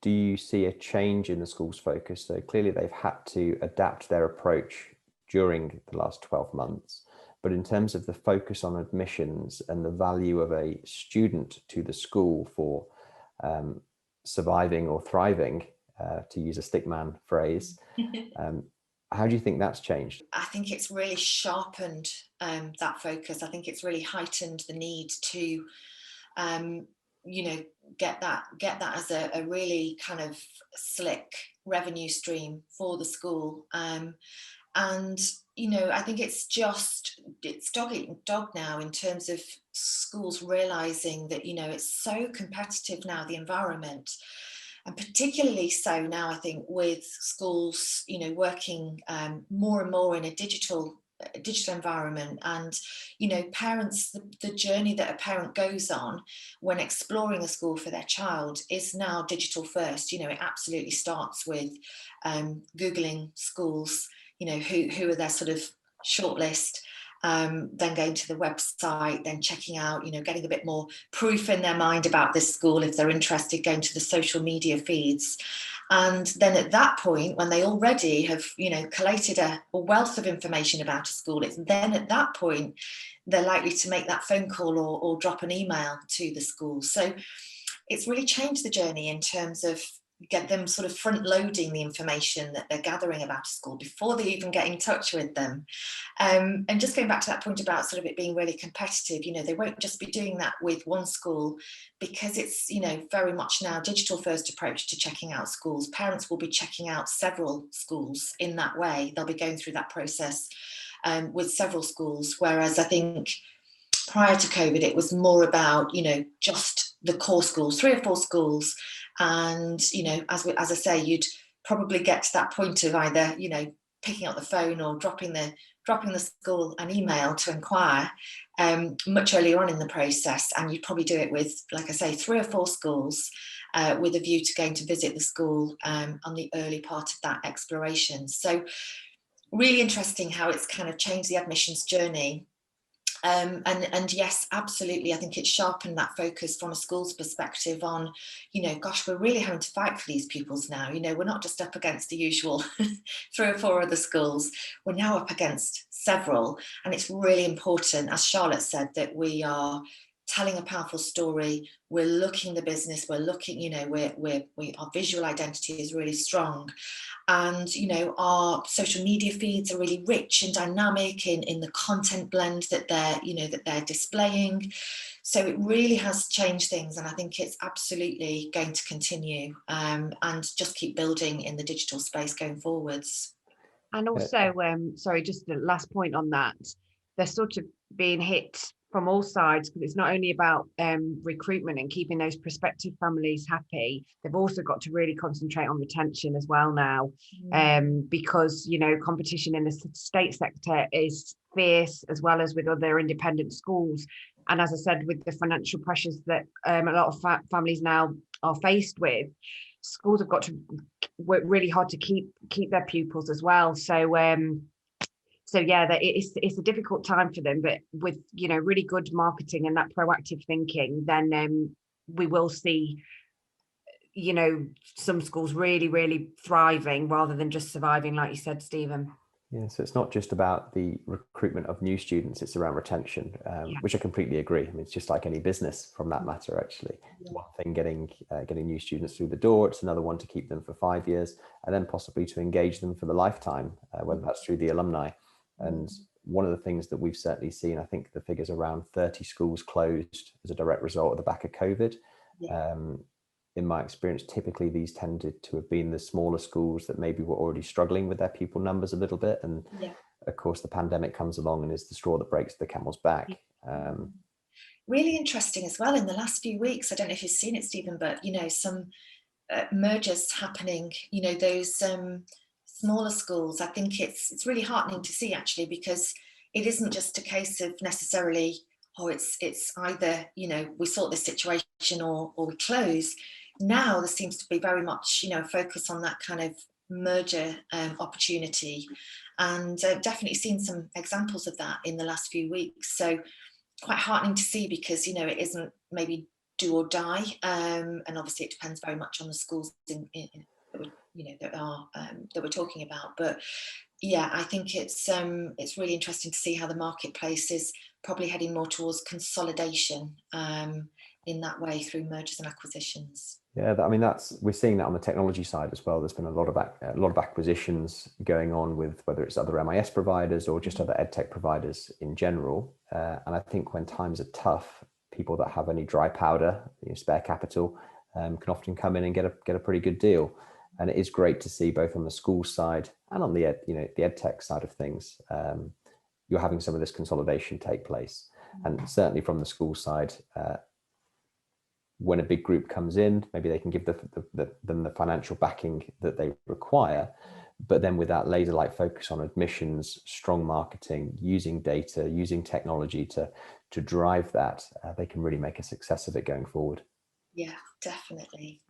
do you see a change in the school's focus? So clearly they've had to adapt their approach during the last 12 months. But in terms of the focus on admissions and the value of a student to the school for surviving or thriving, to use a Stickman phrase, how do you think that's changed? I think it's really sharpened that focus. I think it's really heightened the need to, get that as a really kind of slick revenue stream for the school. And I think it's dog eating dog now in terms of schools realizing that it's so competitive now, the environment, and particularly so now I think with schools working more and more in a digital environment. And parents, the journey that a parent goes on when exploring a school for their child is now digital first. It absolutely starts with googling schools, who are their sort of shortlist, then going to the website, then checking out, getting a bit more proof in their mind about this school if they're interested, going to the social media feeds. And then at that point, when they already have, collated a wealth of information about a school, it's then at that point they're likely to make that phone call or drop an email to the school. So it's really changed the journey in terms of get them sort of front loading the information that they're gathering about a school before they even get in touch with them. And just going back to that point about sort of it being really competitive, they won't just be doing that with one school, because it's, very much now digital first approach to checking out schools. Parents will be checking out several schools in that way. They'll be going through that process with several schools. Whereas I think prior to COVID, it was more about, just the core schools, 3 or 4 schools. And, as I say, you'd probably get to that point of either, picking up the phone or dropping the school an email to inquire much earlier on in the process. And you'd probably do it with, like I say, 3 or 4 schools with a view to going to visit the school on the early part of that exploration. So really interesting how it's kind of changed the admissions journey. And yes, absolutely. I think it's sharpened that focus from a school's perspective on, gosh, we're really having to fight for these pupils now. We're not just up against the usual 3 or 4 other schools. We're now up against several. And it's really important, as Charlotte said, that we are telling a powerful story. We're looking the business. We're looking, our visual identity is really strong. And our social media feeds are really rich and dynamic in the content blend that they're displaying. So it really has changed things, and I think it's absolutely going to continue and just keep building in the digital space going forwards. And also, sorry, just the last point on that, they're sort of being hit from all sides, because it's not only about recruitment and keeping those prospective families happy. They've also got to really concentrate on retention as well now, because competition in the state sector is fierce, as well as with other independent schools. And as I said, with the financial pressures that a lot of families now are faced with, schools have got to work really hard to keep their pupils as well. So yeah, it's a difficult time for them, but with really good marketing and that proactive thinking, then we will see some schools really, really thriving rather than just surviving, like you said, Stephen. Yeah, so it's not just about the recruitment of new students, it's around retention, which I completely agree. I mean, it's just like any business from that matter, actually. It's one thing getting new students through the door, it's another one to keep them for 5 years, and then possibly to engage them for the lifetime, whether that's through the alumni. And one of the things that we've certainly seen, I think the figure's around 30 schools closed as a direct result of the back of COVID. In my experience, typically these tended to have been the smaller schools that maybe were already struggling with their pupil numbers a little bit. And of course, the pandemic comes along and is the straw that breaks the camel's back. Really interesting as well in the last few weeks. I don't know if you've seen it, Stephen, but, some mergers happening, those smaller schools. I think it's really heartening to see, actually, because it isn't just a case of necessarily, it's either, we sort this situation or we close. Now there seems to be very much, focus on that kind of merger opportunity, and definitely seen some examples of that in the last few weeks. So quite heartening to see, because, it isn't maybe do or die, and obviously it depends very much on the schools that we're talking about. But yeah, I think it's really interesting to see how the marketplace is probably heading more towards consolidation in that way through mergers and acquisitions. Yeah, I mean, we're seeing that on the technology side as well. There's been a lot of acquisitions going on, with whether it's other MIS providers or just other edtech providers in general. And I think when times are tough, people that have any dry powder, spare capital, can often come in and get a pretty good deal. And it is great to see, both on the school side and on the edtech side of things, you're having some of this consolidation take place. And certainly from the school side, when a big group comes in, maybe they can give them the financial backing that they require, but then with that laser-like focus on admissions, strong marketing, using data, using technology to drive that, they can really make a success of it going forward. Yeah, definitely.